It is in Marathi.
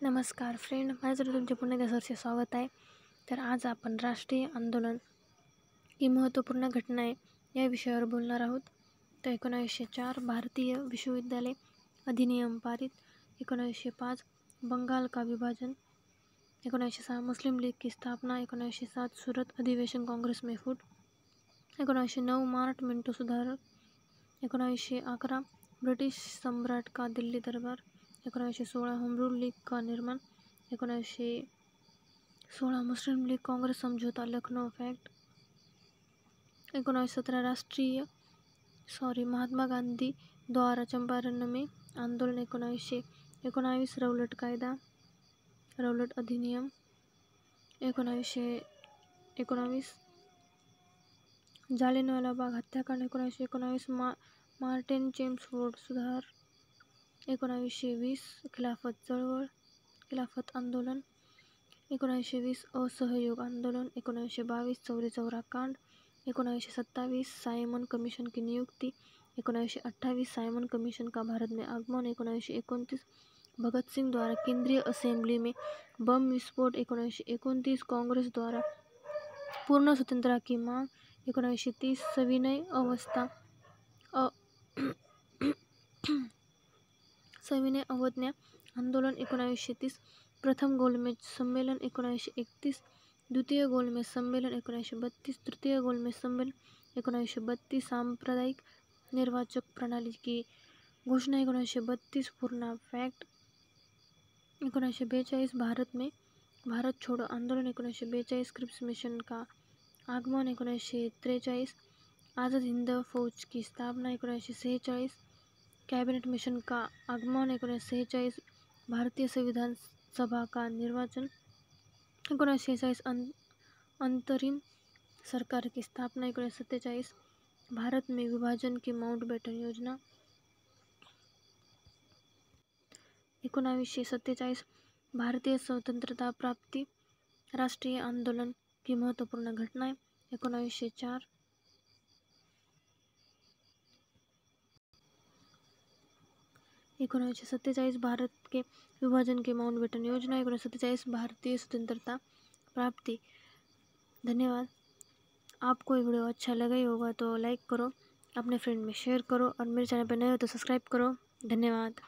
नमस्कार फ्रेंड, माझं तुमचे पुन्हा एकदा सरसे स्वागत आहे. तर आज आपण राष्ट्रीय आंदोलन ही महत्त्वपूर्ण घटना आहे या विषयावर बोलणार आहोत. तर 1904 भारतीय विश्वविद्यालय अधिनियम पारित, 1905 बंगाल का विभाजन, 1906 मुस्लिम लीग की स्थापना, 1907 सूरत अधिवेशन कांग्रेस में फूट, 1909 मार्ट मिंटो सुधार, 1911 ब्रिटिश सम्राट का दिल्ली दरबार, 1916 होम रूल लीग का निर्माण, 1916 मुस्लिम लीग कांग्रेस समझौता लखनऊ फैक्ट, 1917 महात्मा गांधी द्वारा चंपारण में आंदोलन, 1919 रौलट अधिनियम, 1919 जालियनवाला बाग हत्याकांड, 1919 मार्टिन चेम्सफोर्ड सुधार, 1920 खिलाफत चळवळ खिलाफत आंदोलन, 1920 असहयोग आंदोलन, 1922 चौरी चौरा कांड, 1927 साइमन कमीशन की नियुक्ति, 1928 साइमन कमीशन का भारत में आगमन, 1929 भगत सिंह द्वारा केंद्रीय असेंबली में बम विस्फोट, 1929 कांग्रेस द्वारा पूर्ण स्वतंत्रता की मांग, 1930 सविनय अवज्ञा आंदोलन, 1930 प्रथम गोलमेज सम्मेलन, 1931 द्वितीय गोलमेज सम्मेलन, 1932 तृतीय गोलमेज सम्मेलन, 1932 सांप्रदायिक निर्वाचक प्रणाली की घोषणा, 1932 पूर्णा फैक्ट, 1942 भारत छोड़ो आंदोलन, 1942 क्रिप्स मिशन का आगमन, 1943 आज़ाद हिंद फौज की स्थापना, 1946 कैबिनेट मिशन का आगमन, 1946 भारतीय संविधान सभा का निर्वाचन, 1946 अंतरिम सरकार की स्थापना, 1947 भारत में विभाजन की माउंटबेटन योजना, 1947 भारतीय स्वतंत्रता प्राप्ति राष्ट्रीय आंदोलन की महत्वपूर्ण घटना है, 1904 1947 भारत के विभाजन के माउंटबेटन योजना, 1947 भारतीय स्वतंत्रता प्राप्ति। धन्यवाद। आपको ये वीडियो अच्छा लगा ही होगा तो लाइक करो, अपने फ्रेंड में शेयर करो और मेरे चैनल पर नए हो तो सब्सक्राइब करो। धन्यवाद।